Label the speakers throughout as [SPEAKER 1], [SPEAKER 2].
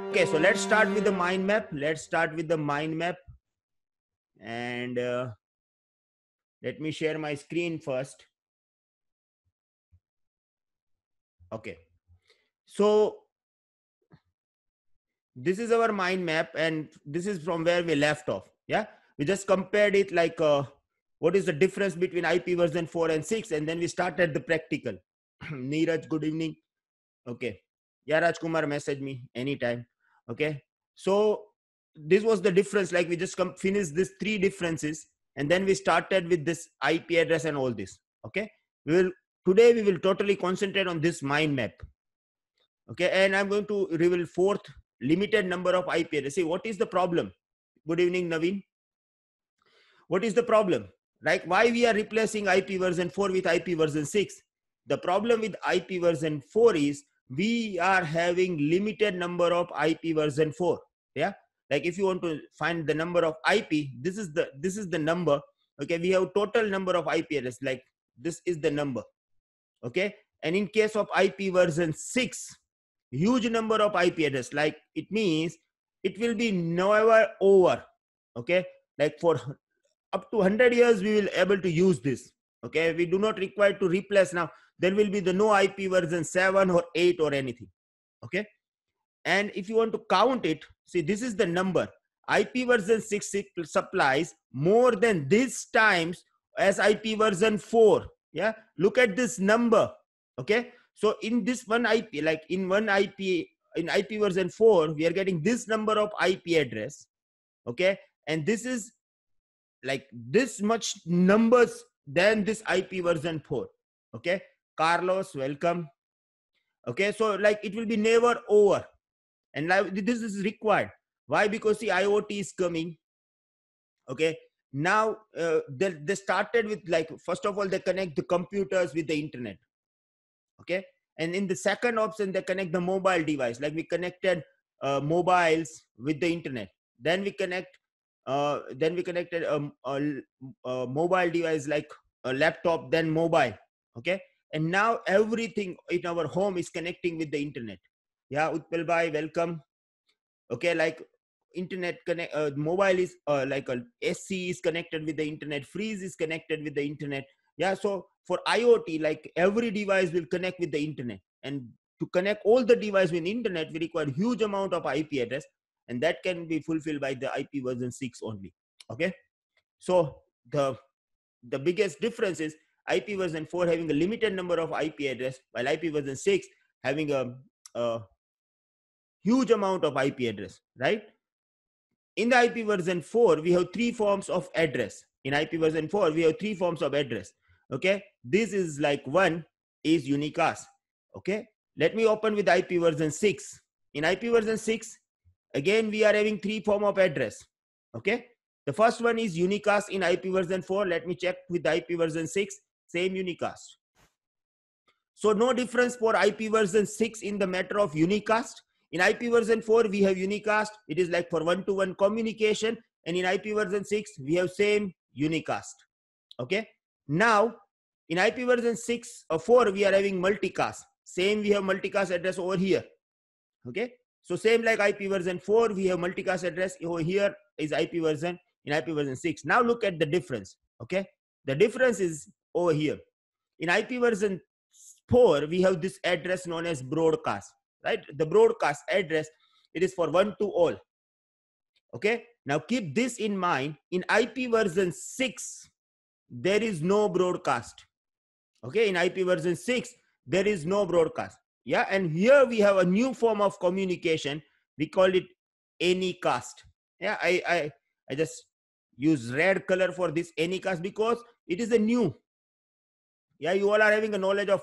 [SPEAKER 1] Okay, so let's start with the mind map. Let's start with the mind map. And let me share my screen first. Okay. So this is our mind map, and this is from where we left off. Yeah. We just compared it like what is the difference between IP version 4 and 6, and then we started the practical. Neeraj, good evening. Okay. Yeah, Rajkumar, message me anytime. Okay. So this was the difference. Like we just finished these three differences, and then we started with this IP address and all this. Okay. Today we will totally concentrate on this mind map. Okay. And I'm going to reveal fourth limited number of IP address. See, what is the problem? Good evening, Naveen. What is the problem? Like why we are replacing IP version 4 with IP version 6? The problem with IP version 4 is we are having limited number of IP version 4. Yeah. Like if you want to find the number of IP, this is the number. Okay. We have total number of IP address. Like this is the number. Okay. And in case of IP version 6, huge number of IP address. Like it means it will be never over. Okay. Like for up to 100 years we will able to use this. Okay, we do not require to replace. Now there will be the no IP version 7 or 8 or anything. Okay, and if you want to count it, see, this is the number. IP version 6 supplies more than this times as IP version 4. Yeah, look at this number. Okay, so in this one IP, like in one IP, in IP version 4 we are getting this number of IP address. Okay, and this is like this much numbers than this IP version 4. Okay, Carlos, welcome. Okay, so like it will be never over, and like this is required. Why? Because the IoT is coming. Okay, now they started with, like, first of all they connect the computers with the internet. Okay, and in the second option they connect the mobile device, like we connected mobiles with the internet. Then we connected a mobile device like a laptop, then mobile. Okay, and now everything in our home is connecting with the internet. Yeah, Utpal bhai, welcome. Okay, like internet connect, mobile is like a SC is connected with the internet, freeze is connected with the internet. Yeah, so for IoT, like every device will connect with the internet, and to connect all the devices with internet we require huge amount of IP address, and that can be fulfilled by the IP version 6 only. Okay, so the biggest difference is IP version 4 having a limited number of IP address, while IP version 6 having a huge amount of IP address, right? In the IP version 4, we have three forms of address. In IP version 4, we have three forms of address. Okay, this is like one is unicast. Okay, let me open with IP version 6. In IP version 6, again we are having three form of address. Okay, the first one is unicast in IP version 4. Let me check with IP version 6, same unicast. So no difference for IP version 6 in the matter of unicast. In IP version 4, we have unicast. It is like for one-to-one communication. And in IP version 6, we have same unicast. Okay. Now, in IP version 6 or 4, we are having multicast. Same, we have multicast address over here. Okay. So same like IP version 4, we have multicast address over here is IP version in IP version 6. Now look at the difference. Okay. The difference is over here. In IP version 4, we have this address known as broadcast, right? The broadcast address, it is for one to all. Okay, now keep this in mind. In IP version 6, there is no broadcast. Okay, in IP version 6, there is no broadcast. Yeah, and here we have a new form of communication. We call it Anycast. Yeah, I just use red color for this Anycast because it is a new. Yeah, you all are having a knowledge of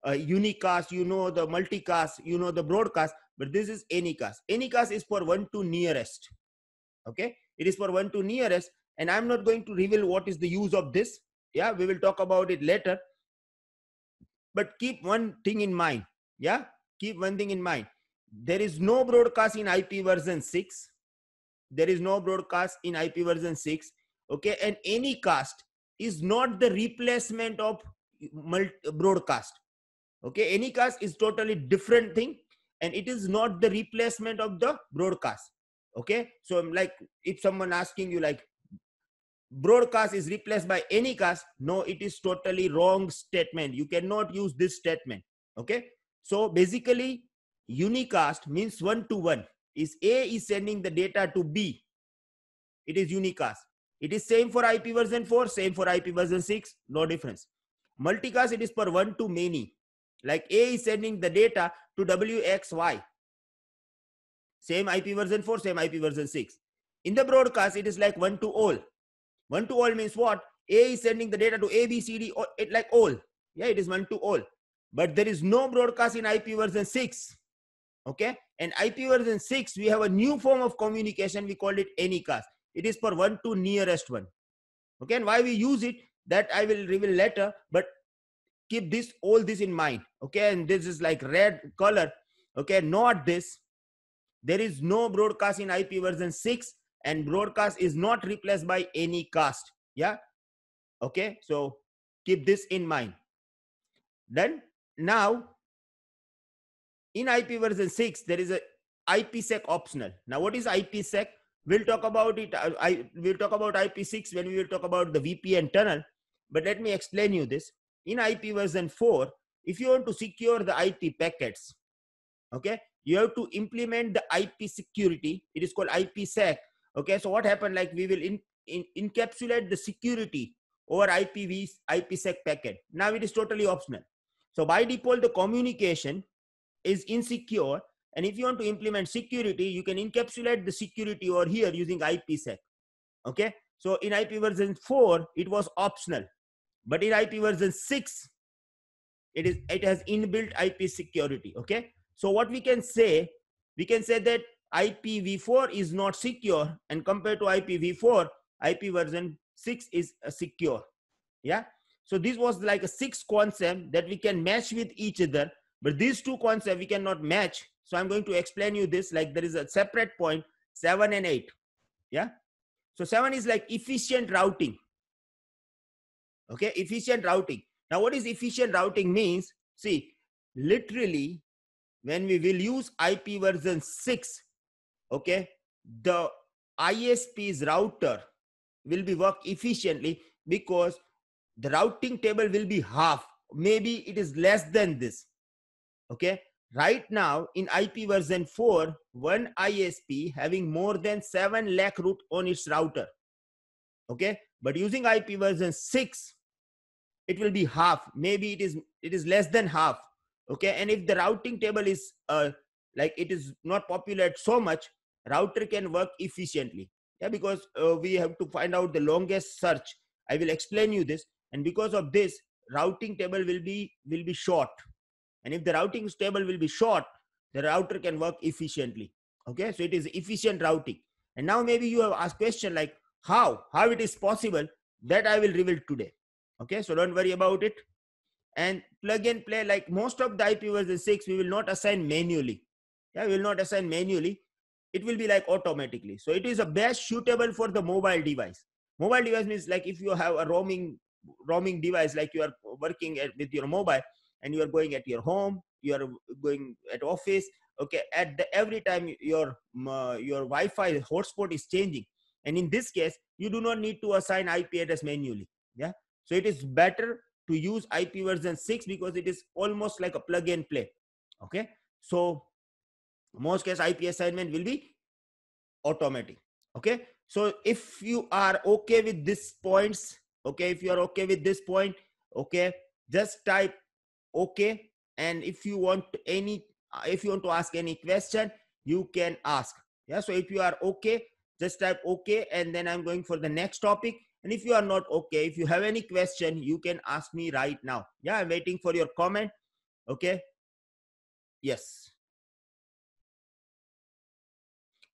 [SPEAKER 1] unicast, you know the multicast, you know the broadcast, but this is Anycast. Anycast is for one to nearest. Okay, it is for one to nearest, and I'm not going to reveal what is the use of this. Yeah, we will talk about it later, but keep one thing in mind. Yeah, keep one thing in mind. There is no broadcast in IP version 6. There is no broadcast in IP version 6. Okay, and Anycast is not the replacement of broadcast. Okay, Anycast is totally different thing, and it is not the replacement of the broadcast. Okay, so like if someone asking you like broadcast is replaced by any cast, no, it is totally wrong statement. You cannot use this statement. Okay, so basically unicast means one to one. Is A is sending the data to B, it is unicast. It is same for IP version 4, same for IP version 6, no difference. Multicast, it is for one to many. Like A is sending the data to WXY. Same IP version 4, same IP version 6. In the broadcast, it is like one to all. One to all means what? A is sending the data to A, B, C, D, or it like all. Yeah, it is one to all. But there is no broadcast in IP version 6. Okay, and IP version 6, we have a new form of communication. We call it anycast. It is for one to nearest one. Okay, and why we use it, that I will reveal later, but keep this, all this in mind. Okay, and this is like red color. Okay, not this. There is no broadcast in IP version 6, and broadcast is not replaced by any cast. Yeah, okay, so keep this in mind. Then now in IP version 6, there is a IPsec optional. Now what is IPsec? We'll talk about it. We'll talk about IP6 when we will talk about the VPN tunnel. But let me explain you this. In IP version 4, if you want to secure the IP packets, okay, you have to implement the IP security. It is called IPsec. Okay, so what happened? Like we will encapsulate the security over IPsec packet. Now it is totally optional. So by default, the communication is insecure, and if you want to implement security, you can encapsulate the security over here using IPsec. Okay, so in IP version 4 it was optional, but in IP version 6 it has inbuilt IP security. Okay, so what we can say that IPv4 is not secure, and compared to IPv4, IP version 6 is secure. Yeah, so this was like a 6 concept that we can match with each other, but these 2 concepts we cannot match. So I'm going to explain you this, like there is a separate point, 7 and 8. Yeah, so 7 is like efficient routing. Okay, efficient routing. Now what is efficient routing means? See, literally when we will use IP version 6, okay, the ISP's router will be work efficiently because the routing table will be half, maybe it is less than this. Okay, right now in IP version 4, one ISP having more than 7 lakh root on its router. Okay, but using IP version 6, it will be half, maybe it is less than half. Okay, and if the routing table is like it is not populated so much, router can work efficiently. Yeah, because we have to find out the longest search. I will explain you this, and because of this, routing table will be short, and if the routing table will be short, the router can work efficiently. Okay, so it is efficient routing. And now maybe you have asked question like how it is possible, that I will reveal today. Okay, so don't worry about it. And plug and play, like most of the IP version 6, we will not assign manually. Yeah, we will not assign manually. It will be like automatically. So it is a best suitable for the mobile device. Mobile device means like if you have a roaming device, like you are working with your mobile, and you are going at your home, you are going at office. Okay, at the every time your Wi-Fi hotspot is changing, and in this case you do not need to assign IP address manually. Yeah, so it is better to use IP version 6 because it is almost like a plug and play. Okay, so most case IP assignment will be automatic. Okay, so if you are okay with these points, okay, if you are okay with this point, okay, just type okay. And if you want to ask any question, you can ask. Yeah, so if you are okay, just type okay, and then I'm going for the next topic. And if you are not okay, if you have any question, you can ask me right now. Yeah, I'm waiting for your comment. Okay, yes,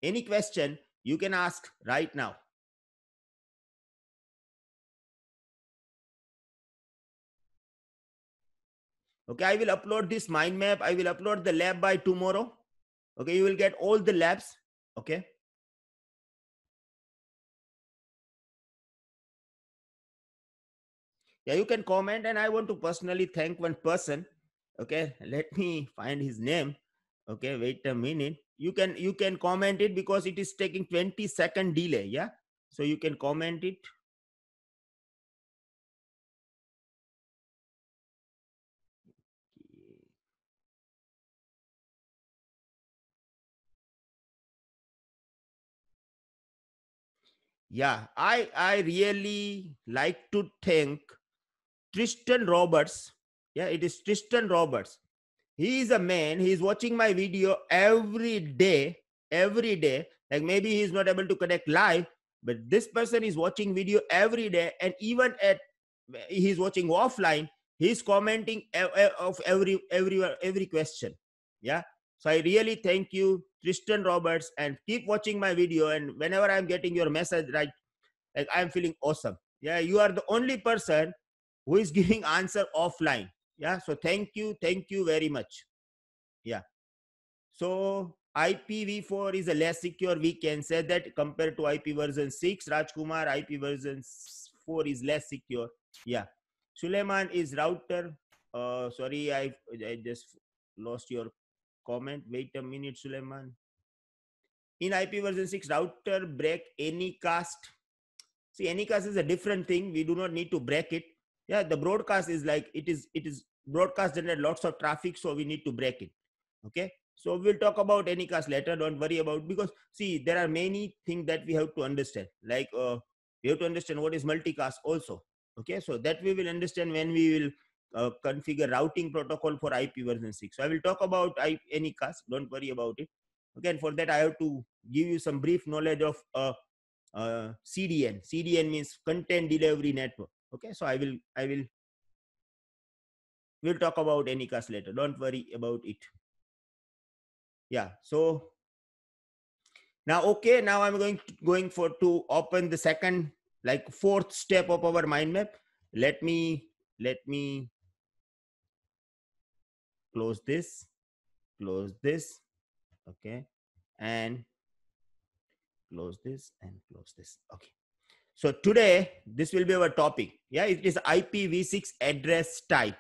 [SPEAKER 1] any question you can ask right now. Okay, I will upload this mind map. I will upload the lab by tomorrow. Okay, you will get all the labs. Okay, yeah, you can comment. And I want to personally thank one person. Okay, let me find his name. Okay, wait a minute. You can comment it because it is taking 20-second delay. Yeah, so you can comment it. Yeah, I really like to thank Tristan Roberts. Yeah, it is Tristan Roberts. He is a man. He is watching my video every day, every day. Like maybe he is not able to connect live, but this person is watching video every day, and even at he's watching offline, he's commenting of every question. Yeah. So I really thank you, Tristan Roberts, and keep watching my video. And whenever I'm getting your message, right, like I'm feeling awesome. Yeah, you are the only person who is giving answer offline. Yeah, so thank you very much. Yeah, so IPv4 is a less secure, we can say that, compared to IP version 6. Rajkumar, IP version 4 is less secure. Yeah, Suleiman is router. Sorry, I just lost your comment. Wait a minute, Suleiman. In IP version 6, router break Anycast. See, Anycast is a different thing. We do not need to break it. Yeah, the broadcast is like it is broadcast generate lots of traffic, so we need to break it. Okay, so we'll talk about Anycast later. Don't worry about, because see, there are many things that we have to understand. Like we have to understand what is multicast also. Okay, so that we will understand when we will configure routing protocol for IP version 6. So I will talk about Anycast. Don't worry about it. Okay, and for that I have to give you some brief knowledge of CDN. CDN means content delivery network. Okay, so we'll talk about Anycast later. Don't worry about it. Yeah. So now, okay, now I'm going for to open the second, like fourth step of our mind map. Let me close this, close this. Okay, and close this and close this. Okay. So today this will be our topic. Yeah, it is IPv6 address type.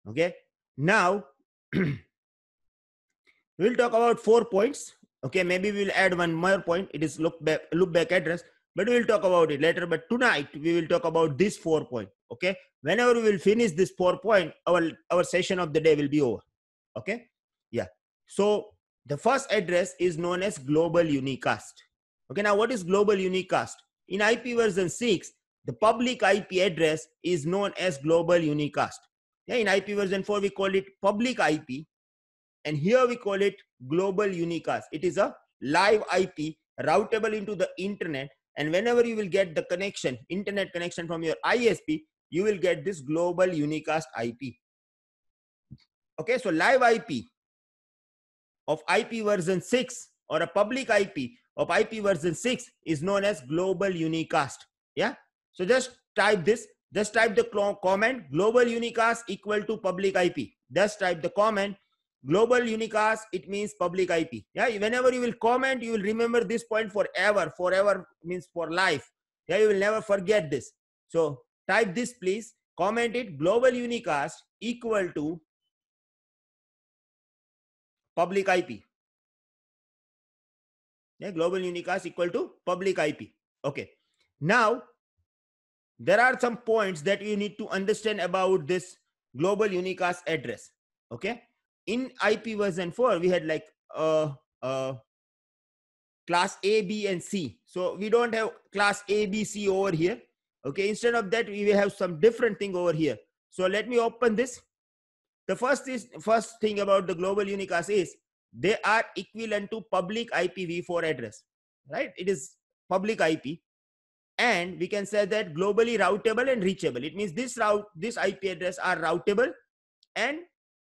[SPEAKER 1] Okay. Now we'll talk about 4 points. Okay, maybe we'll add one more point. It is look back address, but we'll talk about it later. But tonight we will talk about this 4 point. Okay, whenever we will finish this 4 point, our session of the day will be over. Okay, yeah. So the first address is known as global unicast. Okay, now what is global unicast? In IP version 6, the public IP address is known as global unicast. Yeah, in IP version 4 we call it public IP, and here we call it global unicast. It is a live IP routable into the internet, and whenever you will get the connection, internet connection from your ISP, you will get this global unicast IP. Okay, so live IP of IP version 6 or a public IP of IP version 6 is known as global unicast. Yeah, so just type this, just type the comment global unicast equal to public IP. Just type the comment global unicast, it means public IP. Yeah, whenever you will comment, you will remember this point forever. Forever means for life. Yeah, you will never forget this. So type this, please. Comment it, global unicast equal to public IP. Yeah, global unicast equal to public IP. Okay. Now, there are some points that you need to understand about this global unicast address. Okay. In IP version 4, we had like class A, B, and C. So we don't have class A, B, C over here. Okay. Instead of that, we will have some different thing over here. So let me open this. The first thing about the global unicast is they are equivalent to public IPv4 address, right? It is public IP, and we can say that globally routable and reachable. It means this IP address are routable and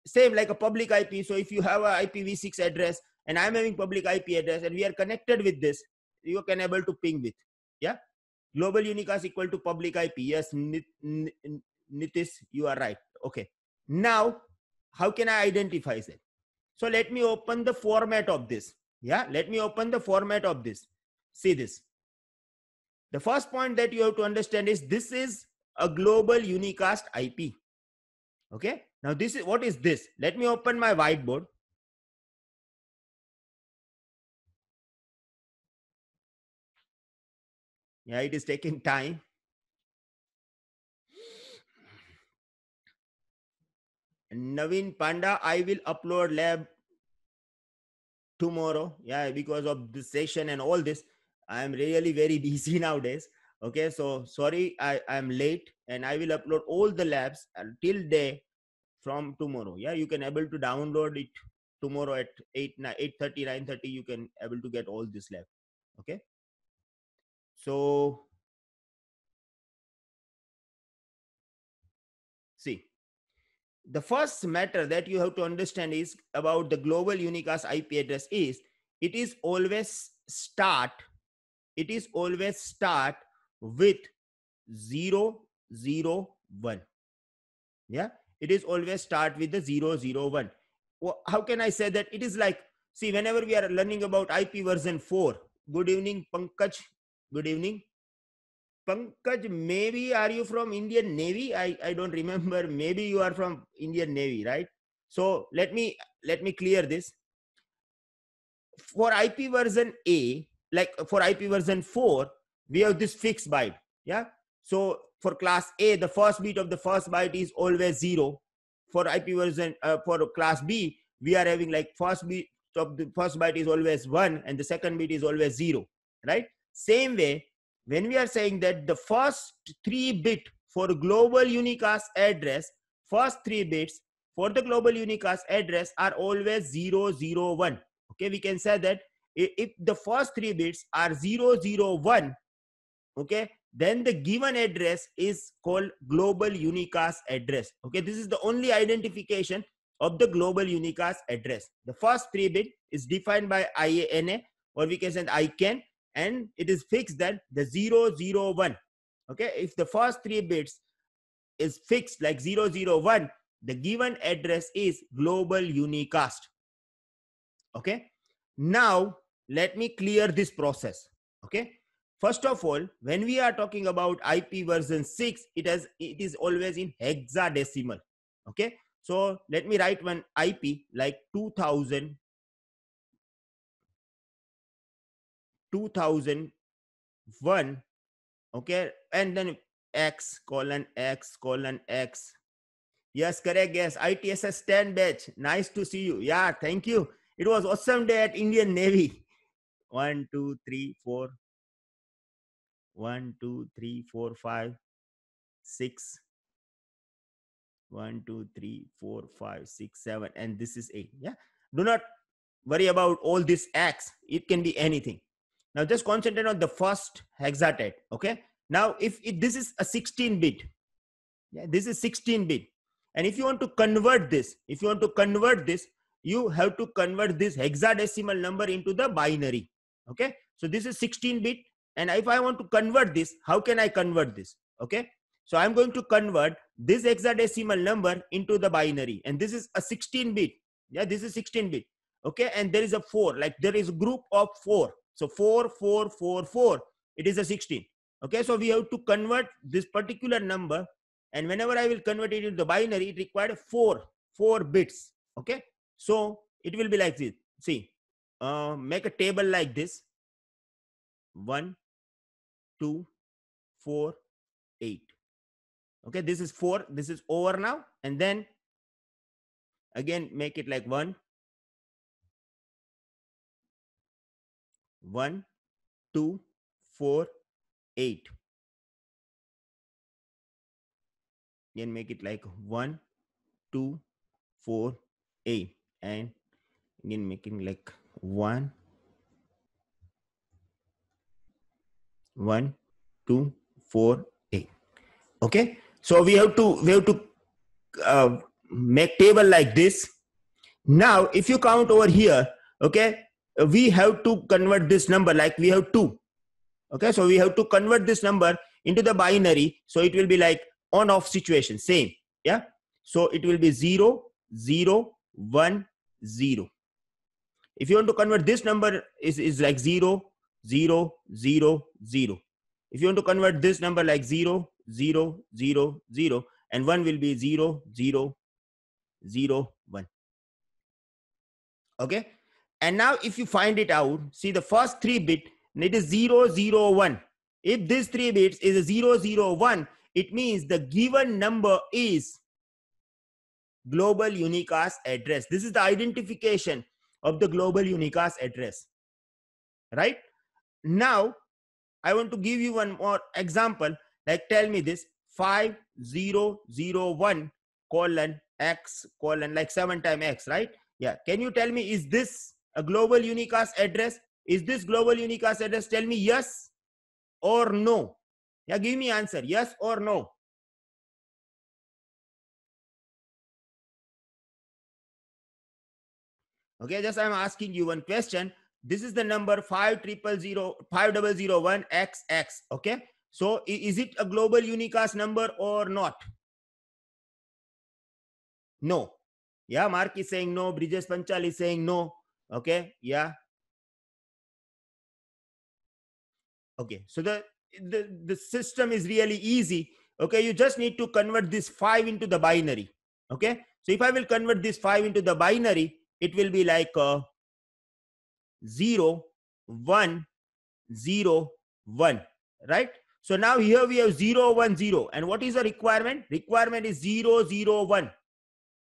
[SPEAKER 1] same like a public IP. So if you have a IPv6 address and I'm having public IP address and we are connected with this, you can able to ping with. Yeah, global unicast equal to public IP. Yes, Nitish, you are right. Okay. Now, how can I identify that? So let me open the format of this. Yeah, let me open the format of this. See this. The first point that you have to understand is this is a global unicast IP. Okay. Now this is, what is this? Let me open my whiteboard. Yeah, it is taking time. Naveen Panda, I will upload lab tomorrow. Yeah, because of this session and all this, I am really very busy nowadays. Okay, so sorry, I'm late, and I will upload all the labs till day from tomorrow. Yeah, you can able to download it tomorrow at 8:30, 9:30. You can able to get all this lab. Okay, so see, the first matter that you have to understand is about the global unicast IP address is it is always start with 001. Yeah, it is always start with the 001. How can I say that? It is like, see, whenever we are learning about IP version 4. Good evening, Pankaj. Good evening, Pankaj. Maybe are you from Indian Navy? I don't remember. Maybe you are from Indian Navy, right? So let me clear this. For IP version A, like for IP version 4, we have this fixed byte. Yeah. So for class A, the first bit of the first byte is always 0. For IP version, for class B, we are having like first bit of the first byte is always 1 and the second bit is always 0. Right? Same way, when we are saying that the first 3 bit for global unicast address, first 3 bits for the global unicast address are always 001. Okay, we can say that if the first 3 bits are 001, okay, then the given address is called global unicast address. Okay, this is the only identification of the global unicast address. The first 3 bit is defined by IANA, or we can say ICANN, and it is fixed that the 001. Okay, if the first 3 bits is fixed like 001, the given address is global unicast. Okay, now let me clear this process. Okay, first of all, when we are talking about IP version 6, it is always in hexadecimal. Okay, so let me write one IP like 2000 2001. Okay, and then X:X:X. Yes, correct. Yes, ITSS 10 batch. Nice to see you. Yeah, thank you. It was awesome day at Indian Navy. 1 2 3 4 1 2 3 4 5 6 1 2 3 4 5 6 7, and this is 8. Yeah, do not worry about all this X. It can be anything. Now just concentrate on the first hexatet. Okay, now if this is a 16 bit, yeah, this is 16 bit, and if you want to convert this, you have to convert this hexadecimal number into the binary. Okay, so this is 16 bit, and if I want to convert this, how can I convert this? Okay, so I'm going to convert this hexadecimal number into the binary, and this is a 16 bit. Yeah, this is 16 bit. Okay, and there is a 4, like there is a group of 4, so 4 4 4 4, it is a 16. Okay, so we have to convert this particular number, and whenever I will convert it into binary, it required 4 bits. Okay, so it will be like this. See, make a table like this: 1 2 4 8. Okay, this is 4, this is over now, and then again make it like 1 1 2 4 8. Again make it like 1 2 4 8, and again making like 1 1 2 4 8. Okay, so we have to make table like this. Now if you count over here, okay, we have to convert this number, like we have 2. Okay, so we have to convert this number into the binary, so it will be like on off situation, same. Yeah, so it will be 0 0 1 0. If you want to convert this number, is like 0 0 0 0. If you want to convert this number like 0 0 0 0, and 1 will be 0 0 0 1. Okay, and now if you find it out, see the first 3 bit, it is 0 0 1. If this 3 bits is a 001, it means the given number is global unicast address. This is the identification of the global unicast address, right? Now I want to give you one more example. Like, tell me this 5001 colon x colon, like 7 times x, right? Yeah, can you tell me, is this a global unicast address? Is this global unicast address? Tell me yes or no. Yeah, give me answer, yes or no. Okay, just I'm asking you one question. This is the number 5001 XX. Okay, so is it a global unicast number or not? No. Yeah, Mark is saying no. Bridges Panchal is saying no. Okay, yeah. Okay, so the system is really easy. Okay, you just need to convert this 5 into the binary. Okay, so if I will convert this 5 into the binary, it will be like 0 1 0 1, right? So now here we have 0 1 0, and what is the requirement? Requirement is 0 0 1.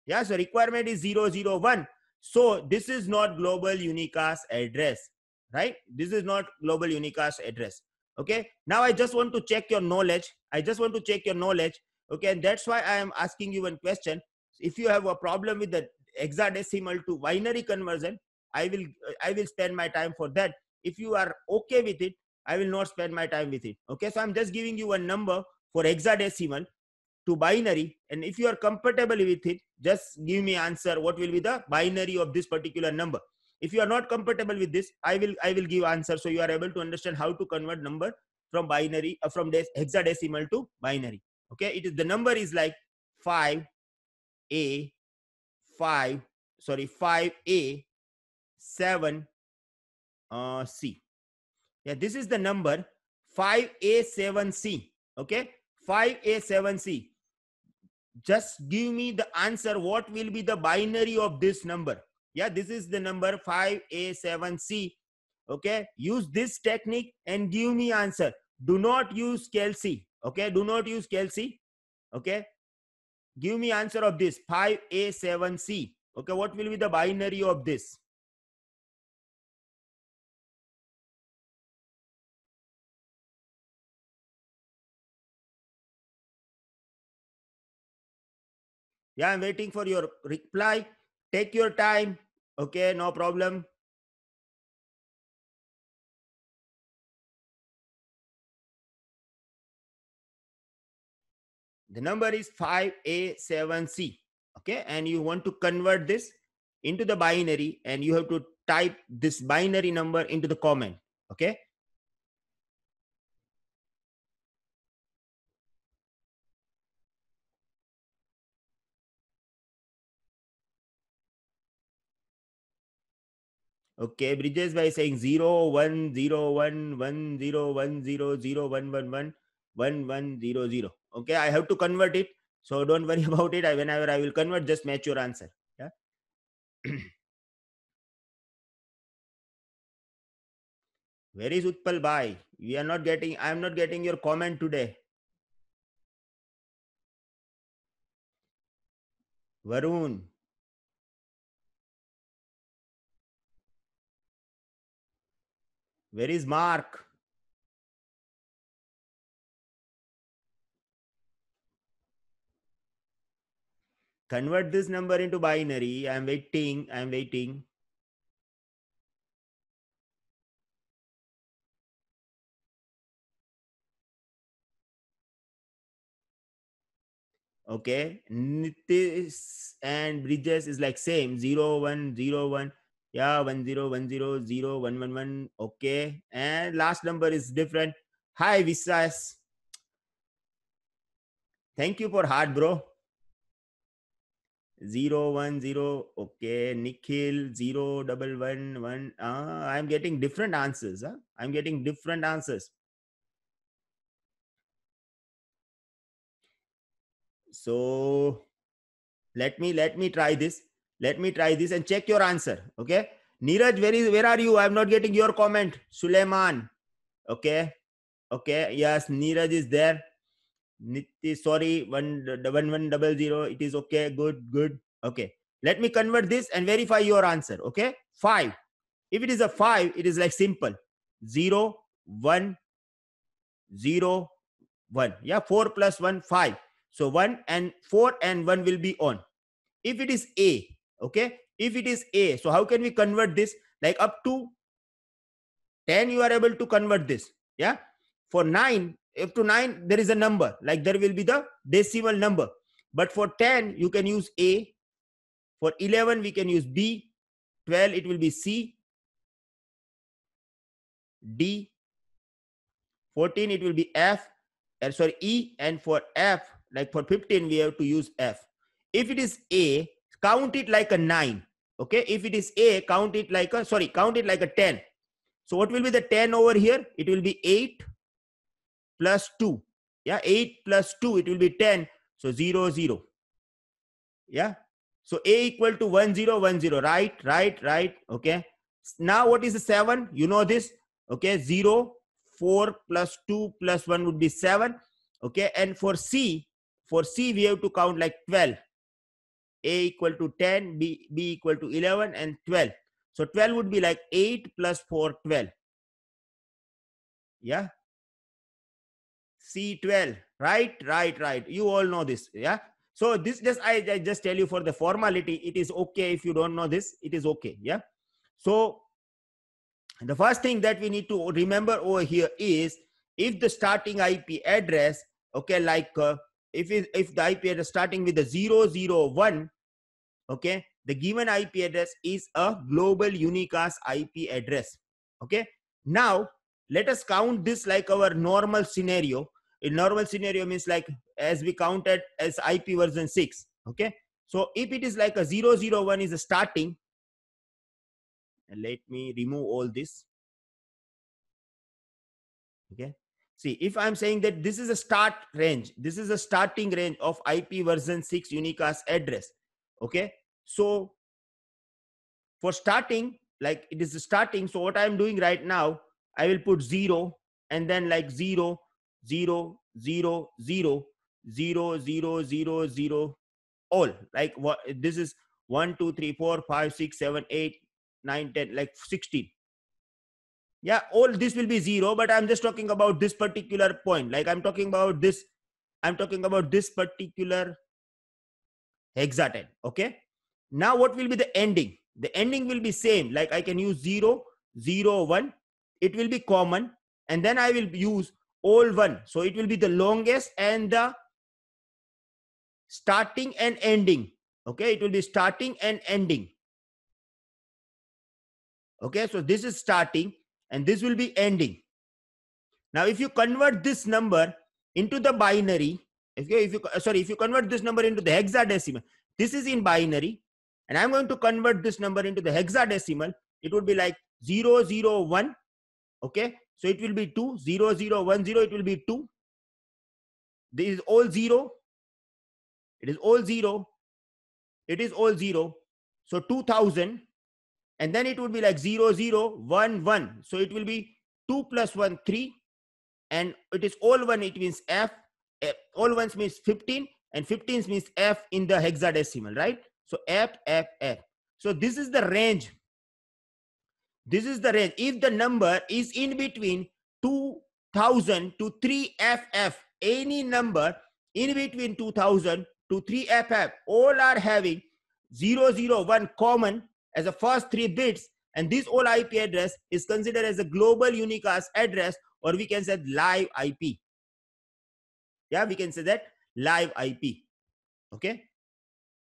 [SPEAKER 1] Yeah, so requirement is 0 0 1. So this is not global unicast address, right? This is not global unicast address. Okay, now I just want to check your knowledge. I just want to check your knowledge. Okay, and that's why I am asking you one question. If you have a problem with the hexadecimal to binary conversion, I will spend my time for that. If you are okay with it, I will not spend my time with it. Okay, so I'm just giving you a number for hexadecimal to binary, and if you are comfortable with it, just give me answer what will be the binary of this particular number. If you are not comfortable with this, I will give answer, so you are able to understand how to convert number from binary from hexadecimal to binary. Okay, it is the number is like 5a 5a 7 c. Yeah, this is the number 5a7c. Okay, 5a7c. Just give me the answer what will be the binary of this number. Yeah, this is the number 5a7c. Okay, use this technique and give me answer. Do not use Kelsey. Okay, do not use Kelsey. Okay, give me answer of this 5a7c. Okay, what will be the binary of this? Yeah, I'm waiting for your reply. Take your time. Okay, no problem. The number is 5a7c. Okay, and you want to convert this into the binary, and you have to type this binary number into the comment. Okay, okay, Bridges by saying 0 1 0 1 1 0 1 0 0 1 1 1 1 1 0 0. Okay, I have to convert it, so don't worry about it. Whenever I will convert, just match your answer. Yeah. Where is Utpal Bhai? We are not getting, I am not getting your comment today. Varun, where is Mark? Convert this number into binary. I'm waiting. I'm waiting. Okay. Nitish and Bridges is like same 0 1 0 1. Yeah, 1 0 1 0 0 1 1 1. Okay. And last number is different. Hi, Visas. Thank you for hard, bro. 0 1 0. Okay. Nikhil 0 1 1 1. I'm getting different answers. Huh? I'm getting different answers. So let me try this. Let me try this and check your answer. Okay. Neeraj, where are you? I'm not getting your comment. Suleiman. Okay. Okay, yes, Neeraj is there. Niti, sorry, 1100. It is okay. Good, good. Okay. Let me convert this and verify your answer. Okay. 5. If it is a 5, it is like simple. 0, 1, 0, 1. Yeah, 4 plus 1, 5. So 1 and 4 and 1 will be on. If it is A, okay. If it is A, so how can we convert this? Like up to 10, you are able to convert this. Yeah. For 9, up to 9, there is a number. Like there will be the decimal number. But for 10, you can use A. For 11, we can use B. 12, it will be C. D. 14, it will be F. Sorry, E. And for F, like for 15, we have to use F. If it is A, count it like a 9. Okay. If it is A, count it like a, sorry, count it like a 10. So what will be the 10 over here? It will be 8 plus 2. Yeah, 8 plus 2, it will be 10. So 0, 0. Yeah. So A equal to 1, 0, 1, 0. Right, right, right. Okay. Now what is the 7? You know this. Okay. 0, 4 plus 2 plus 1 would be 7. Okay. And for C, we have to count like 12. A equal to 10, B equal to 11 and 12. So 12 would be like 8 plus 4, 12. Yeah. C12. Right, right, right. You all know this. Yeah. So this just I just tell you for the formality. It is okay if you don't know this. It is okay. Yeah. So the first thing that we need to remember over here is if the starting IP address, okay, like if the IP address starting with the 001, okay, the given IP address is a global unicast IP address. Okay. Now let us count this like our normal scenario. In normal scenario means like as we counted as IP version 6. Okay. So if it is like a 001 is a starting, and let me remove all this. Okay. See, if I'm saying that this is a start range, this is a starting range of IP version 6 unicast address. Okay. So for starting, like it is starting. So what I'm doing right now, I will put 0 and then like 0, 0, 0, 0, 0, 0, 0, 0, all like what this is 1, 2, 3, 4, 5, 6, 7, 8, 9, 10, like 16. Yeah, all this will be 0, but I'm just talking about this particular point. Like I'm talking about this particular hexaden. Okay. Now what will be the ending? The ending will be same. Like I can use 0, 0, 1. It will be common. And then I will use all 1. So it will be the longest and the starting and ending. Okay. It will be starting and ending. Okay. So this is starting and this will be ending. Now, if you convert this number into the binary, if you convert this number into the hexadecimal, this is in binary, and I'm going to convert this number into the hexadecimal. It would be like 001. Okay, so it will be 2, 0010. It will be 2. This is all 0. It is all 0. It is all 0. So 2000, and then it would be like 0011. So it will be 2 plus 1, 3. And it is all 1, it means F. All ones means 15, and 15 means F in the hexadecimal, right? So F, F, F. So this is the range. This is the range. If the number is in between 2000 to 3FF, any number in between 2000 to 3FF, all are having 001 common as the first 3 bits, and this all IP address is considered as a global unicast address, or we can say live IP. Yeah, we can say that live IP. Okay.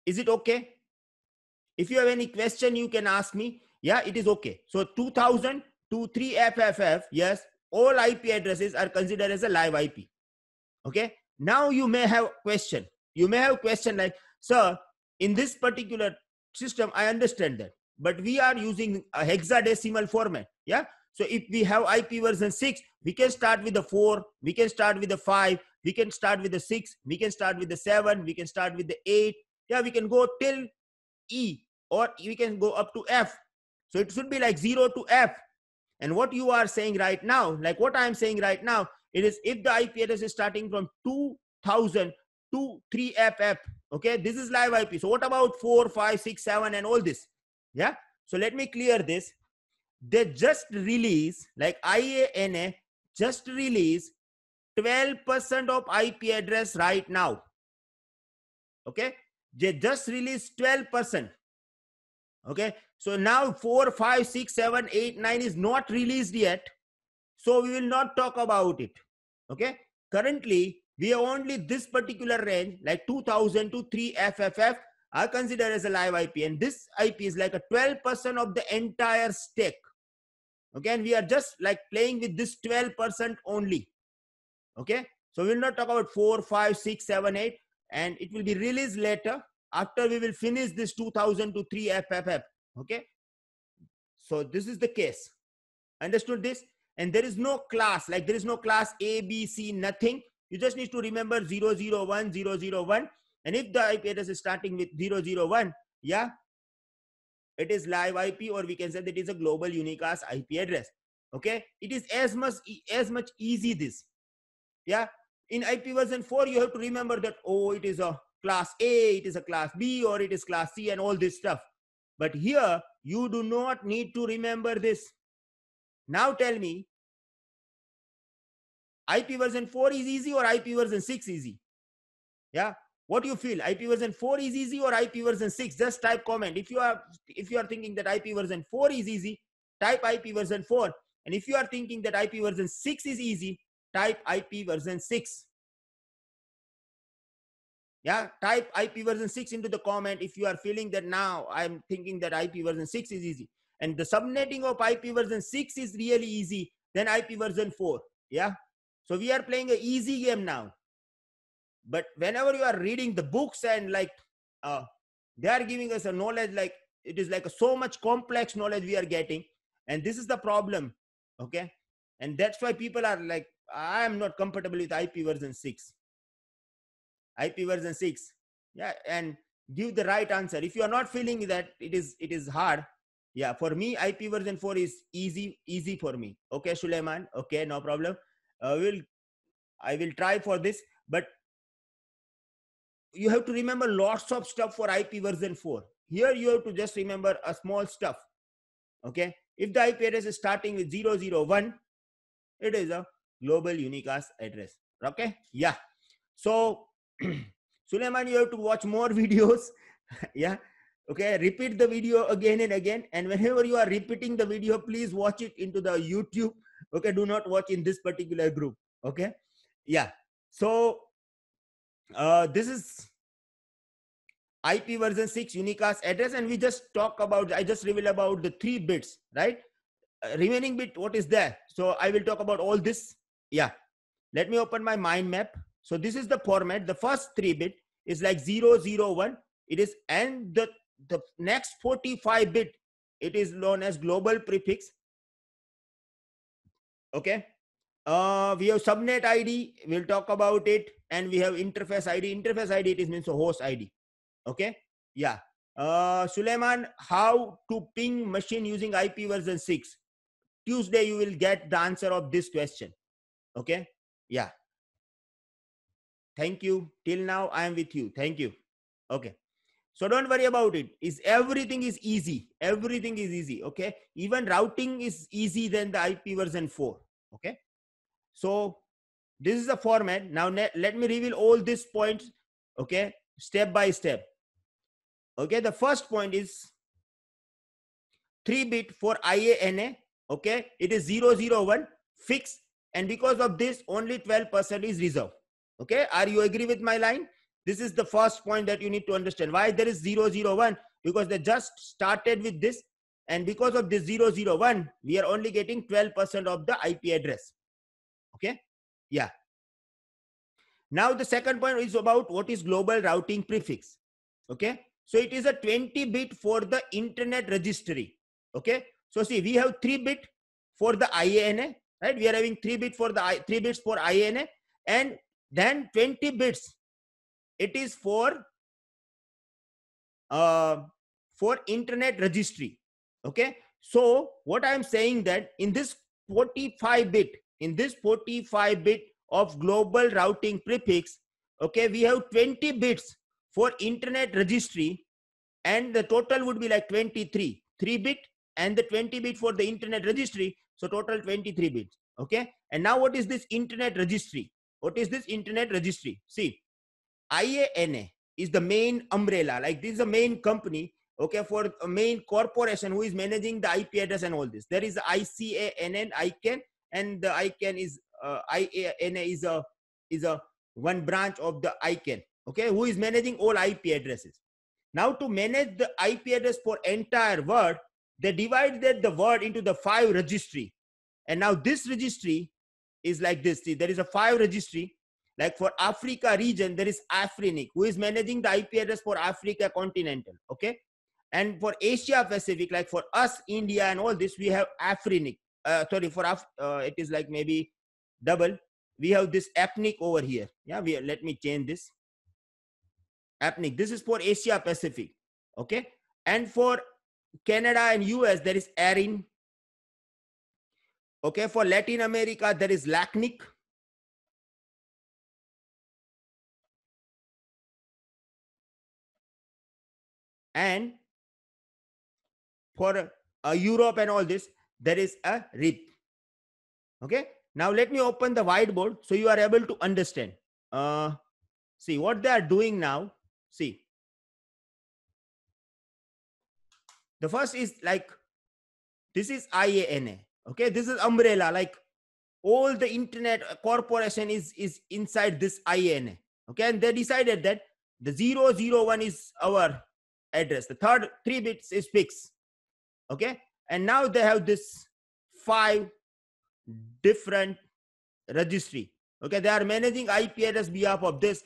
[SPEAKER 1] Is it okay? If you have any question, you can ask me. Yeah, it is okay. So 2000 to 3FFF, yes, all IP addresses are considered as a live IP. Okay. Now you may have question. You may have question like, sir, in this particular system, I understand that, but we are using a hexadecimal format. Yeah. So if we have IP version 6, we can start with the 4, we can start with the 5, we can start with the 6, we can start with the 7, we can start with the 8. Yeah, we can go till E, or we can go up to F. So it should be like 0 to F. And what you are saying right now, like what I'm saying right now, It is if the IP address is starting from 2000 to 3FF. Okay, this is live IP. So what about 4, 5, 6, 7 and all this? Yeah. So let me clear this. They just release, like IANA just release 12% of IP address right now. Okay, they just released 12%. Okay, so now 4, 5, 6, 7, 8, 9 is not released yet, so we will not talk about it. Okay, currently we have only this particular range, like 2000 to 3FFF are considered as a live IP, and this IP is like a 12% of the entire stack. Okay, and we are just like playing with this 12% only. Okay, so we will not talk about 4, 5, 6, 7, 8, and it will be released later after we will finish this 2000 to 3FFF. Okay, so this is the case. Understood this? And there is no class, like there is no class A, B, C, nothing. You just need to remember 001, 001. And if the IP address is starting with 001, yeah, it is live IP, or we can say that it is a global unicast IP address. Okay, it is as much easy this. Yeah, in IP version 4, you have to remember that, oh, it is a class A, it is a class B, or it is class C and all this stuff. But here, you do not need to remember this. Now tell me, IP version 4 is easy or IP version 6 easy? Yeah, what do you feel? IP version 4 is easy or IP version 6? Just type comment. If you are thinking that IP version 4 is easy, type IP version 4. And if you are thinking that IP version 6 is easy, type IP version 6. Yeah, type IP version 6 into the comment if you are feeling that now I'm thinking that IP version 6 is easy. And the subnetting of IP version 6 is really easy than IP version 4. Yeah, so we are playing an easy game now. But whenever you are reading the books and like they are giving us a knowledge, like it is like so much complex knowledge we are getting, and this is the problem. Okay, and that's why people are like, I am not comfortable with IP version 6. IP version 6. Yeah, and give the right answer. If you are not feeling that it is hard, yeah, for me IP version 4 is easy for me. Okay, Suleiman, okay, no problem. I will try for this, but you have to remember lots of stuff for IP version 4. Here you have to just remember a small stuff. Okay, if the IP address is starting with 001, it is a global unicast address. Okay, yeah. So Suleiman, you have to watch more videos. Yeah, okay, repeat the video again and again, and whenever you are repeating the video, please watch it into the YouTube. Okay, do not watch in this particular group. Okay, yeah. So this is IP version 6 unicast address, and we just talk about, I just reveal about the 3 bits, right? Remaining bit, what is there? So I will talk about all this. Yeah, let me open my mind map. So this is the format. The first 3 bit is like 001. It is, and the next 45 bit, it is known as global prefix. Okay, we have subnet ID, we'll talk about it, and we have interface ID. Interface ID, it is means a host ID. Okay, yeah. Suleiman, how to ping machine using IP version 6? Tuesday you will get the answer of this question. Okay, yeah. Thank you. Till now I am with you. Thank you. Okay, so don't worry about it. Everything is easy. Everything is easy. Okay, even routing is easy than the IP version 4. Okay, so this is the format. Now let me reveal all these points. Okay, step by step. Okay, the first point is 3 bit for IANA. Okay, it is 001 fixed, and because of this only 12% is reserved. Okay, are you agree with my line? This is the first point that you need to understand. Why there is 001? Because they just started with this, and because of this 001 we are only getting 12% of the IP address. Okay, yeah. Now the second point is about what is global routing prefix. Okay, so it is a 20 bit for the internet registry. Okay, so see, we have 3 bit for the IANA, right? We are having 3 bit for the 3 bits for IANA, and then 20 bits it is for internet registry. Okay, so what I am saying that in this 45 bit, in this 45 bit of global routing prefix, okay, we have 20 bits for internet registry, and the total would be like 23, 3 bit and the 20 bit for the internet registry, so total 23 bits. Okay, and now what is this internet registry? What is this internet registry? See, IANA is the main umbrella, like this is the main company, okay, for a main corporation who is managing the IP address and all this. There is ICANN, ICANN, and the ICANN is IANA is a one branch of the ICANN, okay, who is managing all IP addresses. Now to manage the IP address for entire world, they divided the world into the 5 registry. And now this registry is like this. See, there is a 5 registry. Like for Africa region, there is Afrinic, who is managing the IP address for Africa continental. Okay. And for Asia Pacific, like for us, India and all this, we have Afrinic. Sorry, for it is like maybe double. We have this Ethnic over here. Yeah, let me change this. Ethnic. This is for Asia Pacific. Okay. And for Canada and US, there is ARIN. Okay. For Latin America, there is LACNIC. And for Europe and all this, there is a RIP. Okay. Now let me open the whiteboard so you are able to understand. See what they are doing now. See, the first is like, this is IANA. Okay. This is umbrella, like all the internet corporation is inside this IANA. Okay. And they decided that the 001 is our address. The third 3 bits is fixed. Okay. And now they have this 5 different registry. Okay. They are managing IP address behalf of this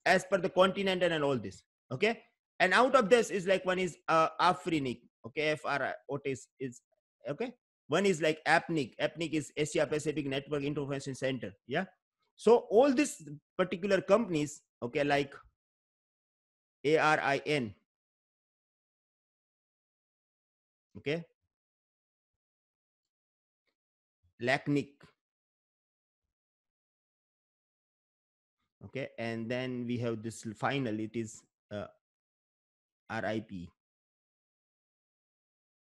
[SPEAKER 1] as per the continental and all this. Okay. And out of this is like one is Afrinic. Okay. What is okay. One is like APNIC. APNIC is Asia Pacific Network Information Center. Yeah. So all these particular companies, okay, like ARIN. Okay. LACNIC. Okay. And then we have this final, it is RIP.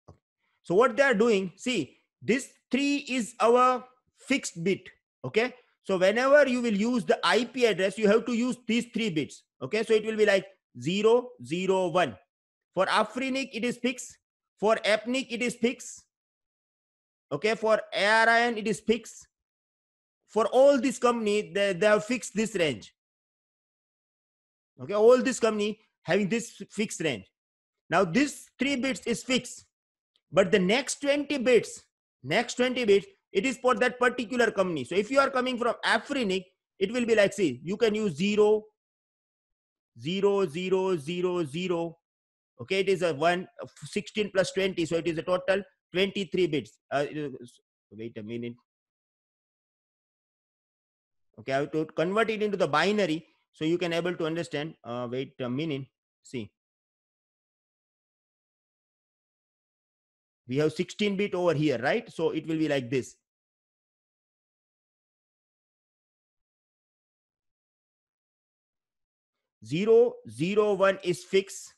[SPEAKER 1] Okay. So what they are doing, see, this 3 is our fixed bit. Okay. So whenever you will use the IP address, you have to use these 3 bits. Okay. So it will be like 0, 0, 1. For Afrinic, it is fixed. For Ethnic, it is fixed. Okay. For ARIN, it is fixed. For all this company, they have fixed this range. Okay. All this company having this fixed range. Now this 3 bits is fixed, but the next 20 bits, it is for that particular company. So if you are coming from Afrinic, it will be like, see, you can use 0, 0, 0, 0, 0. Okay, it is a 16 plus 20, so it is a total 23 bits. Wait a minute. Okay, I have to convert it into the binary so you can able to understand. Wait a minute. See, we have 16 bit over here, right? So it will be like this. 0, 0, 1 is fixed.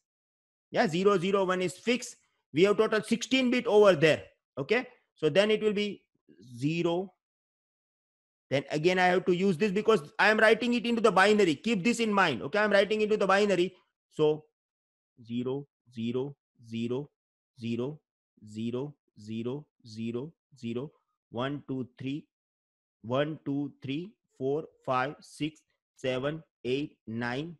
[SPEAKER 1] Yeah, 0, 0, 1 is fixed. We have total 16 bit over there. Okay, so then it will be 0. Then again, I have to use this because I am writing it into the binary. Keep this in mind. Okay, I'm writing into the binary. So 0, 0, 0, 0, 0, 0, 0, 0, 1, 2, 3, 1, 2, 3, 4, 5, 6, 7, 8, 9,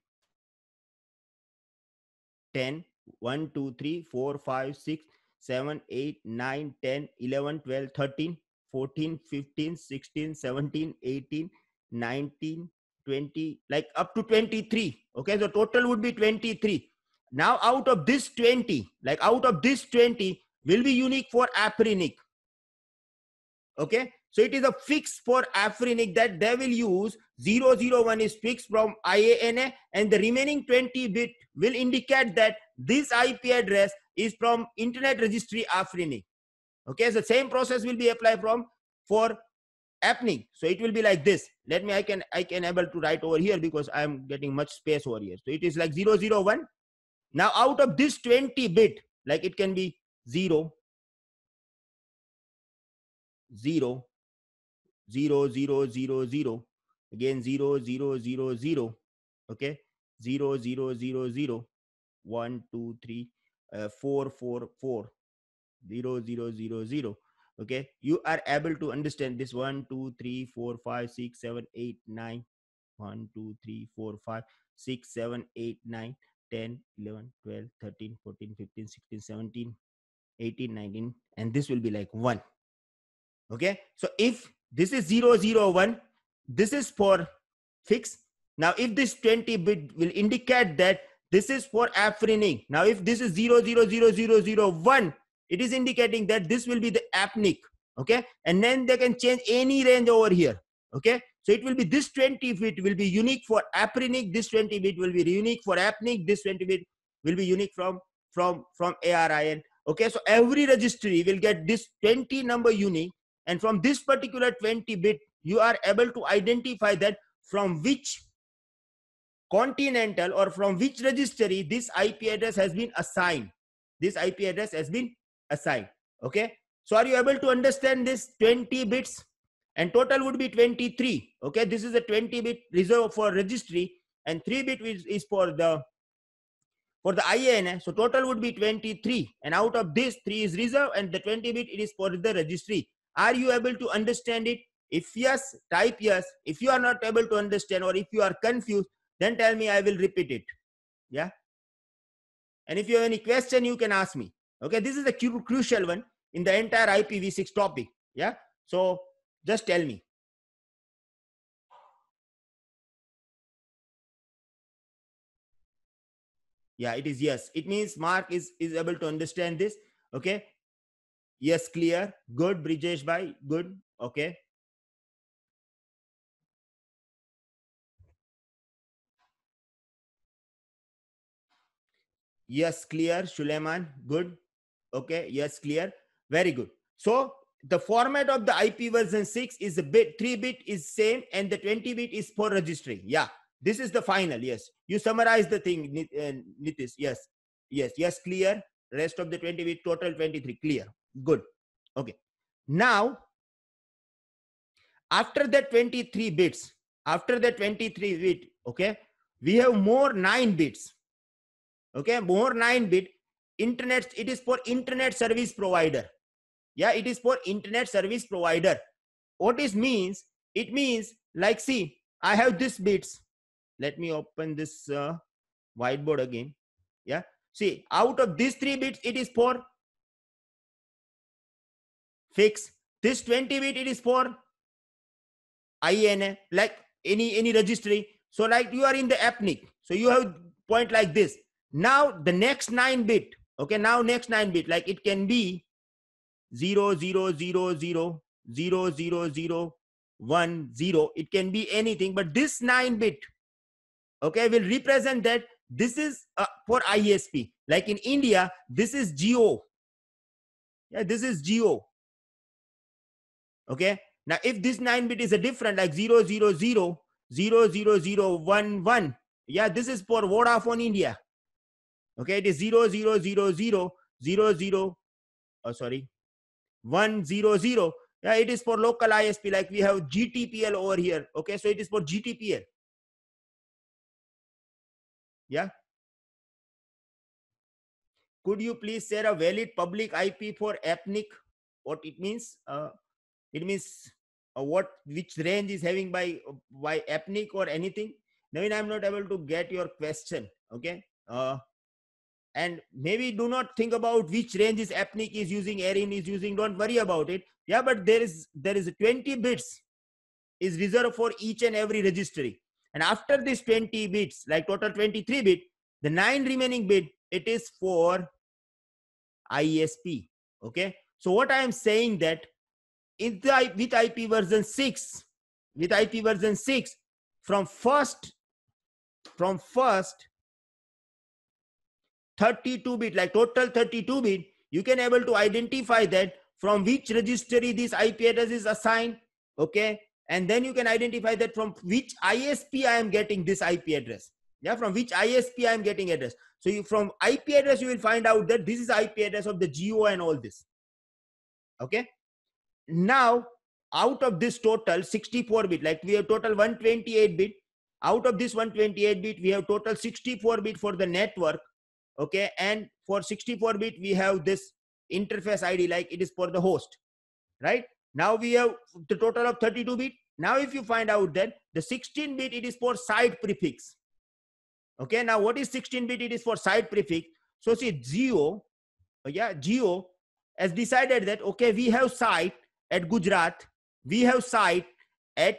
[SPEAKER 1] 10, 1, 2, 3, 4, 5, 6, 7, 8, 9, 10, 11, 12, 13, 14, 15, 16, 17, 18, 19, 20, like up to 23. Okay, so total would be 23. Now out of this 20, like out of this 20 will be unique for Afrinic. Okay, so it is a fix for Afrinic that they will use. 001 is fixed from IANA, and the remaining 20 bit will indicate that this IP address is from Internet Registry Afrinic. Okay, so same process will be applied for AppNIC. So it will be like this. Let me, I can able to write over here because I'm getting much space over here. So it is like 001. Now out of this 20 bit, like it can be 0, 0, 0, 0, 0, 0, again 0, 0, 0, 0, okay, 0, 0, 0, 0, 1, 2, 3, 4, 4, 4, 0, 0, 0, 0. Okay, you are able to understand this 1, 2, 3, 4, 5, 6, 7, 8, 9, 1, 2, 3, 4, 5, 6, 7, 8, 9, 10, 11, 12, 13, 14, 15, 16, 17, 18, 19, and this will be like 1. Okay, so if this is 001, this is for fix. Now if this 20 bit will indicate that this is for AppNIC. Now if this is 0000001, it is indicating that this will be the AppNIC. Okay, and then they can change any range over here. Okay, so it will be this 20 bit will be unique for AppNIC, this 20 bit will be unique for AppNIC, this 20 bit will be unique from ARIN. Okay, so every registry will get this 20 number unique, and from this particular 20 bit you are able to identify that from which continental or from which registry this IP address has been assigned. This IP address has been assigned. Okay, so are you able to understand this 20 bits? And total would be 23. Okay, this is a 20 bit reserved for registry, and 3 bit is for the IANA. So total would be 23, and out of this 3 is reserved and the 20 bit it is for the registry. Are you able to understand it? If yes, type yes. If you are not able to understand or if you are confused, then tell me, I will repeat it. Yeah, and if you have any question, you can ask me. Okay, this is a crucial one in the entire IPv6 topic. Yeah, so just tell me. Yeah, it is yes. It means Mark is able to understand this. Okay, yes, clear. Good, Brijesh bhai, good. Okay, yes, clear. Suleiman, good. Okay, yes, clear. Very good. So the format of the IP version 6 is a bit 3 bit is same and the 20 bit is for registry. Yeah, this is the final. Yes, you summarize the thing, Nitish. Yes, yes, yes, clear. Rest of the 20 bit total 23, clear. Good. Okay, now after that 23 bits, after the 23 bit, okay, we have more 9 bits. Okay, more 9 bit internet. It is for internet service provider. Yeah, it is for internet service provider. What it means? It means like, see, I have this bits. Let me open this whiteboard again. Yeah, see, out of these 3 bits, it is for fix. This 20 bit, it is for IANA, like any registry. So like you are in the AppNIC, so you have point like this. Now the next 9 bit, okay, now next 9 bit, like it can be 000000010. It can be anything, but this 9 bit, okay, will represent that this is for ISP. Like in India, this is Geo. Yeah, this is Geo. Okay, now if this 9 bit is a different, like 0000011, yeah, this is for Vodafone India. Okay, it is 0000000, oh sorry, 100. Yeah, it is for local ISP, like we have GTPL over here. Okay, so it is for GTPL. Yeah, could you please share a valid public IP for AppNIC? What it means? It means what, which range is having by AppNIC or anything. Naveen, I'm not able to get your question. Okay, and maybe do not think about which range is AppNIC is using, ARIN is using. Don't worry about it. Yeah, but there is 20 bits is reserved for each and every registry, and after this 20 bits, like total 23 bit, the 9 remaining bit, it is for ISP. Okay, so what I am saying that in the, with IP version 6, with IP version 6, from first 32 bit, like total 32 bit, you can able to identify that from which registry this IP address is assigned, Okay, and then you can identify that from which ISP I am getting this IP address. Yeah, from which ISP I am getting address. So you, from IP address, you will find out that this is IP address of the geo and all this. Okay, now out of this total 64 bit, like we have total 128 bit, out of this 128 bit we have total 64 bit for the network. Okay, and for 64 bit we have this interface ID, like it is for the host, right? Now we have the total of 32 bit. Now if you find out that the 16 bit, it is for site prefix. Okay, now what is 16 bit? It is for site prefix. So see, geo, yeah, geo has decided that, okay, we have site at Gujarat, we have site at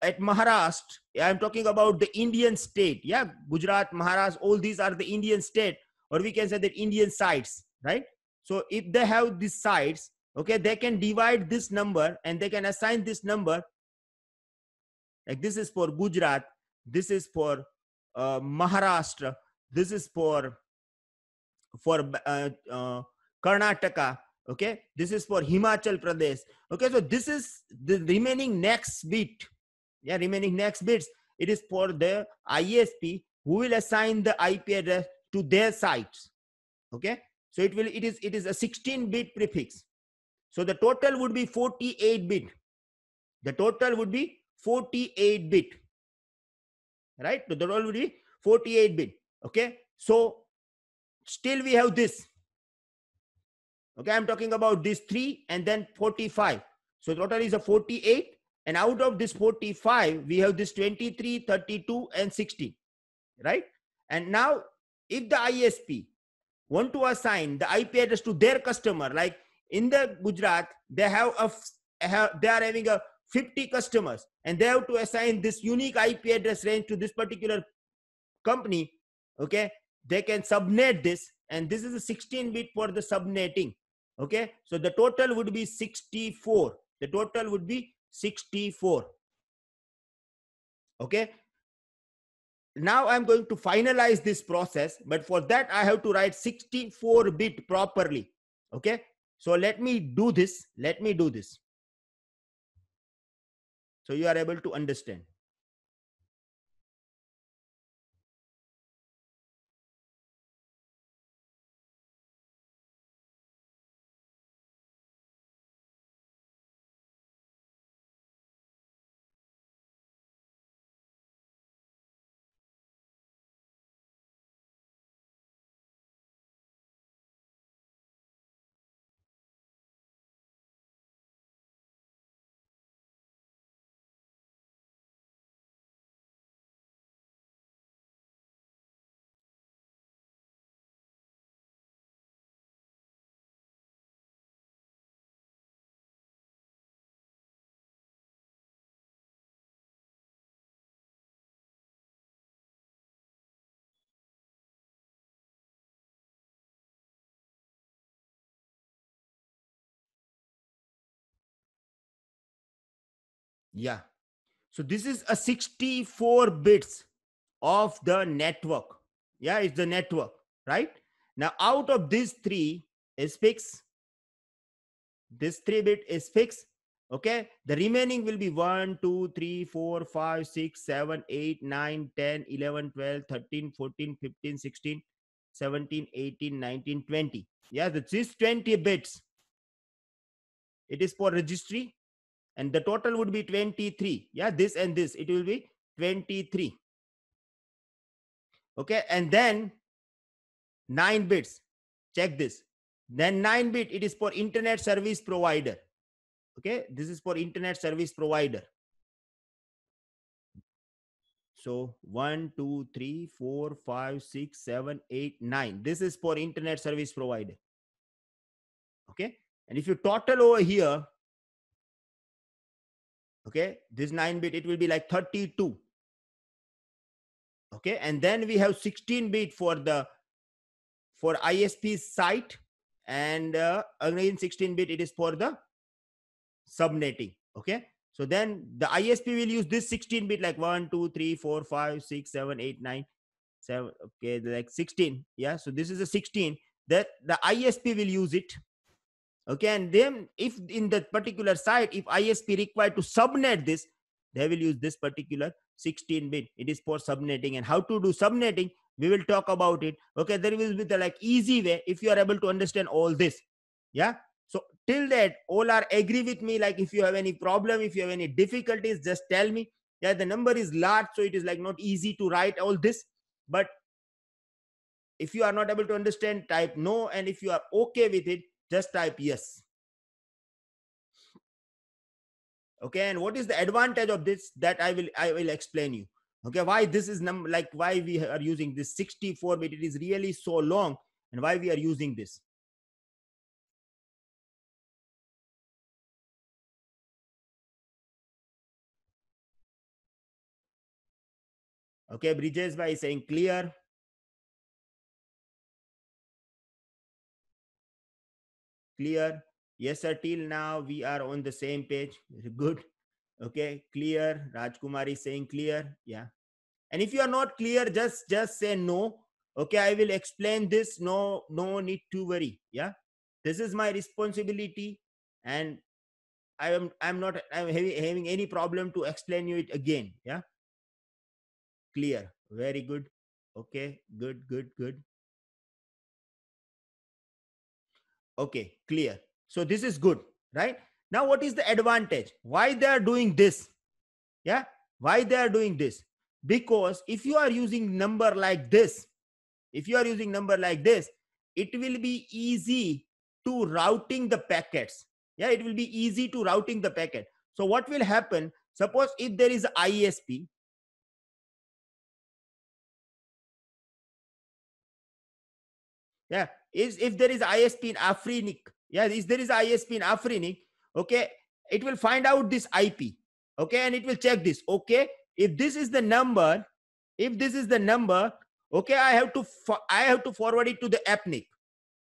[SPEAKER 1] Maharashtra. Yeah, I'm talking about the Indian state. Yeah, Gujarat, Maharashtra, all these are the Indian state, or we can say that Indian sites, right? So if they have these sites, okay, they can divide this number and they can assign this number. Like this is for Gujarat, this is for Maharashtra, this is for Karnataka. Okay, this is for Himachal Pradesh. Okay, so this is the remaining next bit. Yeah, remaining next bits, it is for the ISP who will assign the IP address to their sites. Okay, so it is a 16 bit prefix. So the total would be 48 bit. The total would be 48 bit, right? The total would be 48 bit. Okay, so still we have this. Okay, I'm talking about this 3 and then 45. So total is a 48, and out of this 45 we have this 23, 32 and 60, right? And now if the ISP want to assign the IP address to their customer, like in the Gujarat, they have they are having a 50 customers, and they have to assign this unique IP address range to this particular company. Okay, they can subnet this, and this is a 16 bit for the subnetting. Okay, so the total would be 64. The total would be 64. Okay, now I'm going to finalize this process, but for that I have to write 64 bit properly. Okay, so let me do this. Let me do this so you are able to understand. Yeah, so this is a 64 bits of the network. Yeah, it's the network, right? Now out of these three is fixed. This 3 bit is fixed. Okay, the remaining will be 1 2 3 4 5 6 7 8 9 10 11 12 13 14 15 16 17 18 19 20. Yeah, this is 20 bits. It is for registry, and the total would be 23. Yeah, this and this, it will be 23. Okay, and then 9 bits, check this, then 9 bit, it is for internet service provider. Okay, this is for internet service provider. So 1 2 3 4 5 6 7 8 9, this is for internet service provider. Okay, and if you total over here, okay, this 9 bit, it will be like 32. Okay, and then we have 16 bit for the for ISP site, and again 16 bit, it is for the subnetting. Okay, so then the ISP will use this 16 bit, like 1 2 3 4 5 6 7 8 9 7. Okay, like 16. Yeah, so this is a 16 that the ISP will use it. Okay, and then if in that particular site, if ISP required to subnet this, they will use this particular 16-bit. It is for subnetting. And how to do subnetting, we will talk about it. Okay, there will be the like easy way if you are able to understand all this. Yeah. So till that, all are agree with me. Like if you have any problem, if you have any difficulties, just tell me. Yeah, the number is large, so it is like not easy to write all this. But if you are not able to understand, type no. And if you are okay with it, just type yes. Okay, and what is the advantage of this, that I will explain you. Okay, why this is like why we are using this 64-bit, it is really so long, and why we are using this. Okay, Brijesh bhai is saying clear. Clear. Yes sir, till now we are on the same page. Good. Okay, clear. Rajkumar is saying clear. Yeah. And if you are not clear, just say no. Okay, I will explain this. No need to worry. Yeah, this is my responsibility, and I'm not having any problem to explain you it again. Yeah, clear. Very good. Okay, good. Okay, clear. So this is good, right? Now what is the advantage, why they are doing this? Yeah, why they are doing this? Because if you are using number like this, if you are using number like this, it will be easy to routing the packets. Yeah, it will be easy to routing the packet. So what will happen, suppose if there is ISP. Yeah, is if there is ISP in Afrinic. Yeah, if there is ISP in Afrinic, okay, it will find out this IP. Okay, and it will check this. Okay, if this is the number, if this is the number, okay, I have to forward it to the AppNic,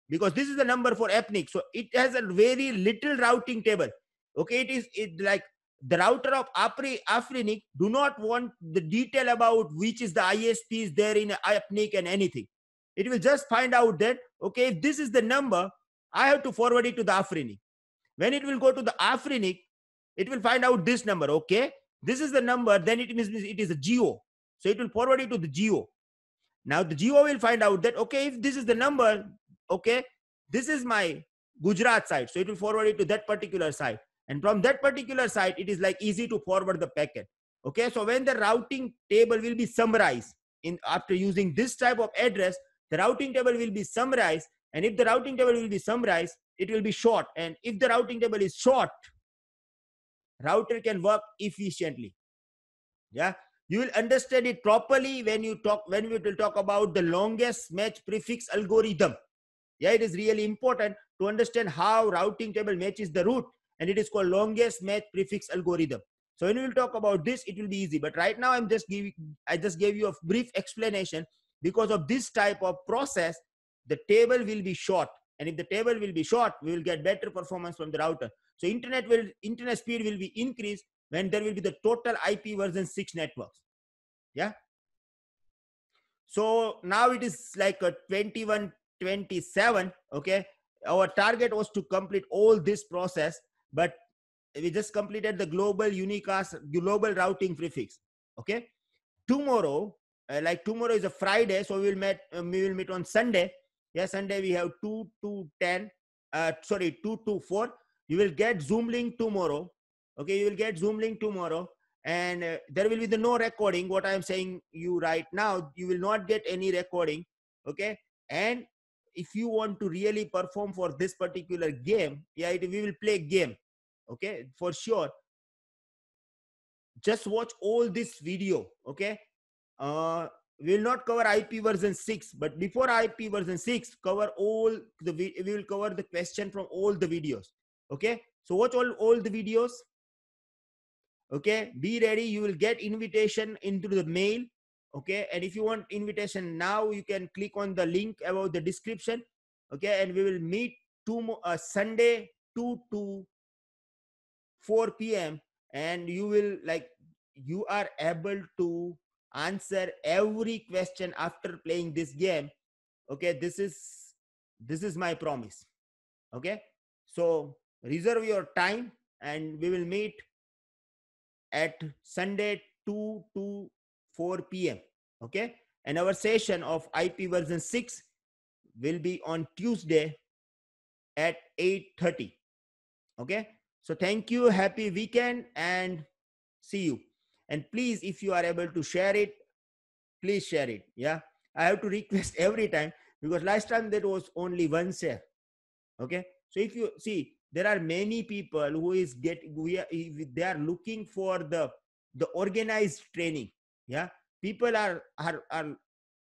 [SPEAKER 1] because this is the number for AppNic. So it has a very little routing table. Okay, it like the router of Afrinic do not want the detail about which is the ISPs there in AppNic and anything. It will just find out that, okay, if this is the number, I have to forward it to the Afrinic. When it will go to the Afrinic, it will find out this number. Okay, this is the number, then it means it is a geo. So it will forward it to the geo. Now the geo will find out that, okay, if this is the number, okay, this is my Gujarat site, so it will forward it to that particular site, and from that particular site it is like easy to forward the packet. Okay, so when the routing table will be summarized in after using this type of address, the routing table will be summarized, and if the routing table will be summarized, it will be short, and if the routing table is short, router can work efficiently. Yeah, you will understand it properly when we will talk about the longest match prefix algorithm. Yeah, it is really important to understand how routing table matches the root, and it is called longest match prefix algorithm. So when we will talk about this, it will be easy, but right now I just gave you a brief explanation. Because of this type of process, the table will be short, and if the table will be short, we will get better performance from the router. So internet speed will be increased when there will be the total IP version 6 networks. Yeah. So now it is like a 21:27. Okay, our target was to complete all this process, but we just completed the global unicast global routing prefix. Okay, tomorrow, like tomorrow is a Friday, so we will meet on Sunday. Yeah, Sunday we have 2 to 10, 2 to 4. You will get Zoom link tomorrow. Okay, you will get Zoom link tomorrow, and there will be the no recording. What I am saying you right now, you will not get any recording. Okay, and if you want to really perform for this particular game, yeah, we will play game. Okay, for sure. Just watch all this video. Okay, we will not cover IP version 6, but before IP version 6, cover all we will cover the question from all the videos. Okay, so watch all the videos. Okay, be ready, you will get invitation into the mail. Okay, and if you want invitation now, you can click on the link about the description. Okay, and we will meet Sunday 2 to 4 p.m. and you will like you are able to answer every question after playing this game. Okay, this is my promise. Okay, So reserve your time, and we will meet at Sunday 2 to 4 p.m. Okay. And our session of IP version 6 will be on Tuesday at 8:30. Okay. So thank you. Happy weekend and see you. And please, if you are able to share it, please share it. Yeah. I have to request every time, because last time there was only one share. Okay. So if you see, there are many people who is they are looking for the organized training. Yeah. People are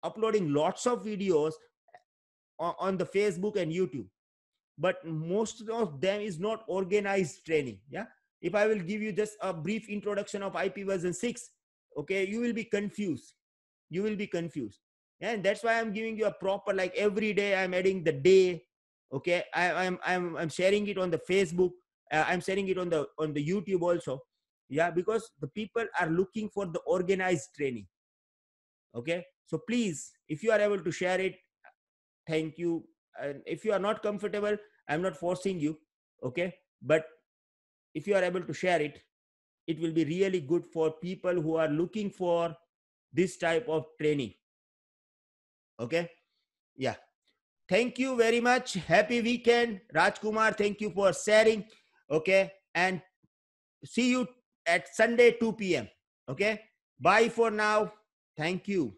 [SPEAKER 1] uploading lots of videos on the Facebook and YouTube, but most of them is not organized training. Yeah. If I will give you just a brief introduction of IP version 6, okay, you will be confused. You will be confused. And that's why I'm giving you a proper, like every day I'm adding the day. Okay. I'm sharing it on the Facebook. I'm sharing it on the YouTube also. Yeah, because the people are looking for the organized training. Okay. So please, if you are able to share it, thank you. And if you are not comfortable, I'm not forcing you. Okay. But if you are able to share it, it will be really good for people who are looking for this type of training. Okay. Yeah. Thank you very much. Happy weekend, Rajkumar. Thank you for sharing. Okay. And see you at Sunday 2 p.m. Okay. Bye for now. Thank you.